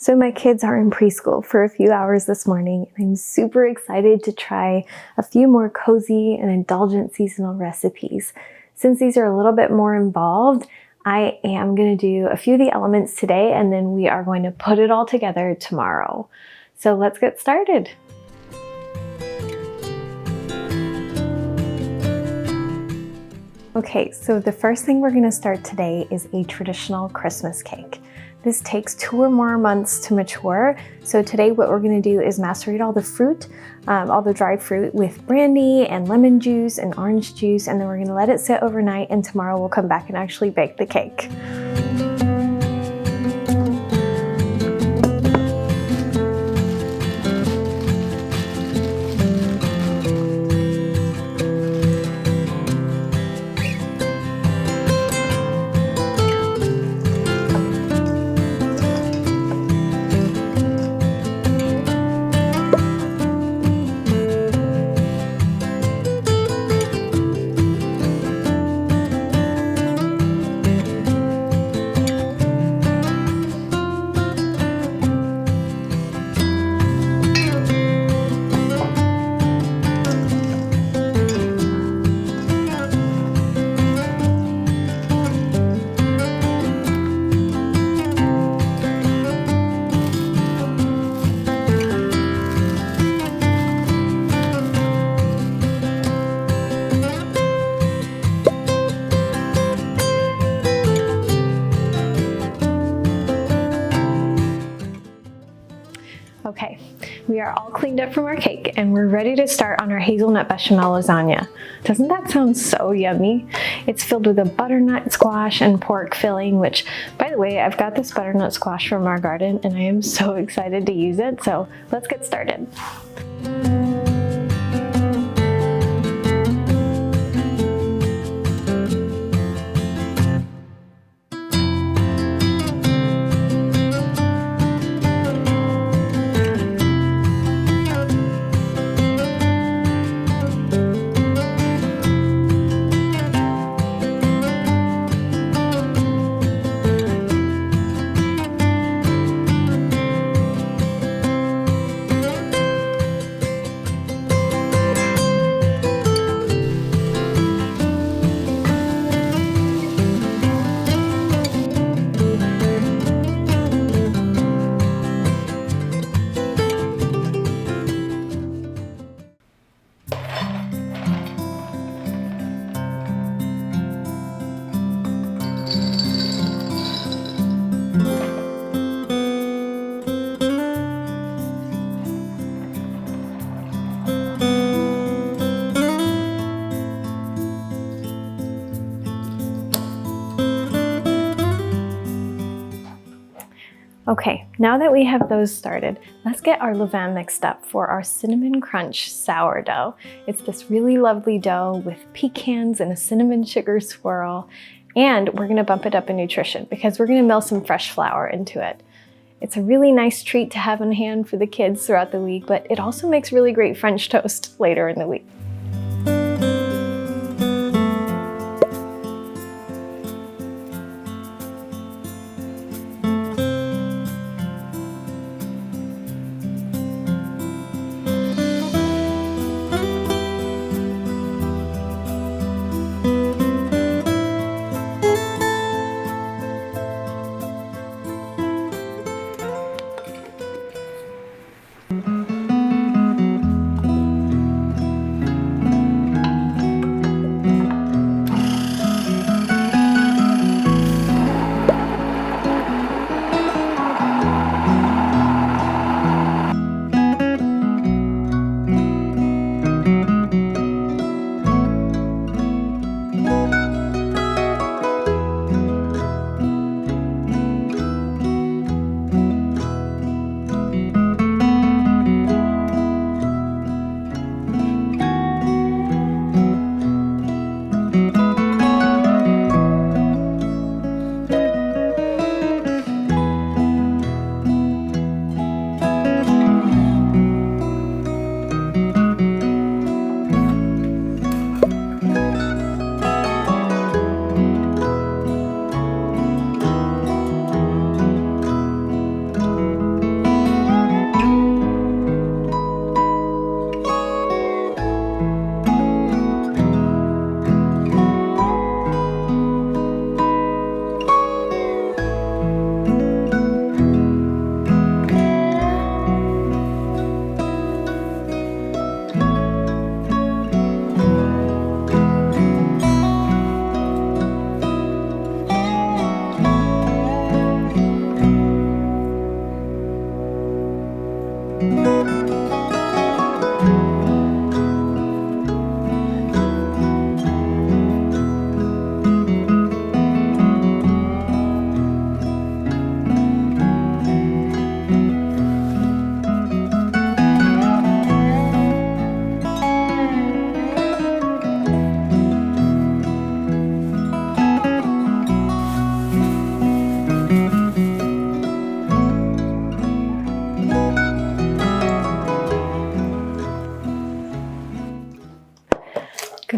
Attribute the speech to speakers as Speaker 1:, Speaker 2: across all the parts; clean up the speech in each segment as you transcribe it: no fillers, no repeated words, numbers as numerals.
Speaker 1: So my kids are in preschool for a few hours this morning, and I'm super excited to try a few more cozy and indulgent seasonal recipes. Since these are a little bit more involved, I am going to do a few of the elements today, and then we are going to put it all together tomorrow. So let's get started. Okay, so the first thing we're going to start today is a traditional Christmas cake. This takes 2 or more months to mature, so today what we're going to do is macerate all the fruit, all the dried fruit with brandy and lemon juice and orange juice, and then we're going to let it sit overnight, and tomorrow we'll come back and actually bake the cake. Okay, we are all cleaned up from our cake and we're ready to start on our hazelnut bechamel lasagna. Doesn't that sound so yummy? It's filled with a butternut squash and pork filling, which, by the way, I've got this butternut squash from our garden and I am so excited to use it, so let's get started. Okay, now that we have those started, let's get our levain mixed up for our Cinnamon Crunch Sourdough. It's this really lovely dough with pecans and a cinnamon sugar swirl, and we're gonna bump it up in nutrition because we're gonna mill some fresh flour into it. It's a really nice treat to have on hand for the kids throughout the week, but it also makes really great French toast later in the week.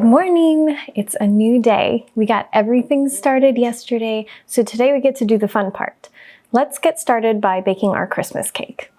Speaker 1: morning! It's a new day. We got everything started yesterday, so today we get to do the fun part. Let's get started by baking our Christmas cake.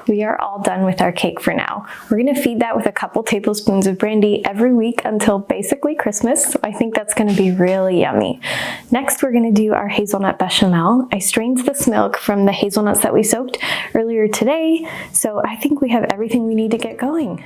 Speaker 1: We are all done with our cake for now. We're gonna feed that with a couple tablespoons of brandy every week until basically Christmas. So I think that's gonna be really yummy. Next, we're gonna do our hazelnut bechamel. I strained this milk from the hazelnuts that we soaked earlier today, so I think we have everything we need to get going.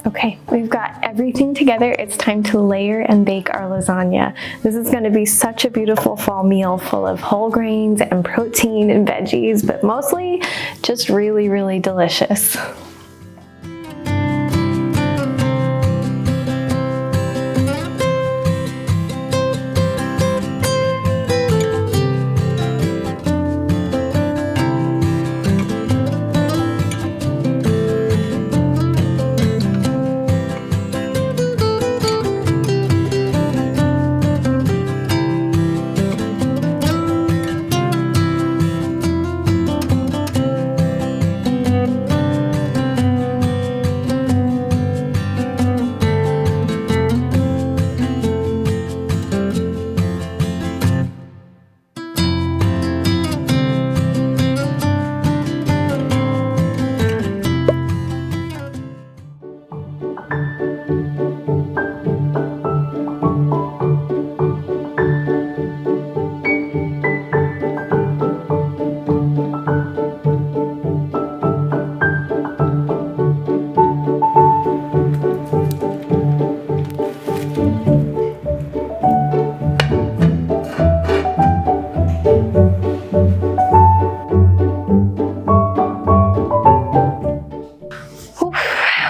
Speaker 1: Okay, we've got everything together. It's time to layer and bake our lasagna. This is going to be such a beautiful fall meal full of whole grains and protein and veggies, but mostly just really, really delicious.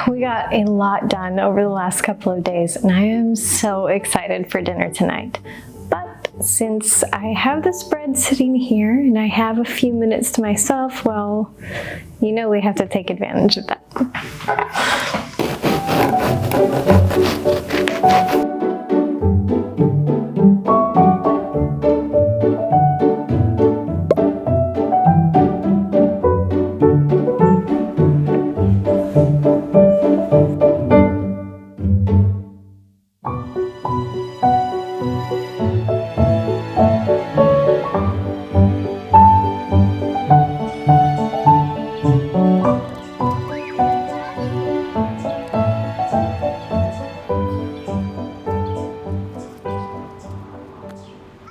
Speaker 1: We got a lot done over the last couple of days, and I am so excited for dinner tonight. But since I have this bread sitting here and I have a few minutes to myself, well, you know we have to take advantage of that.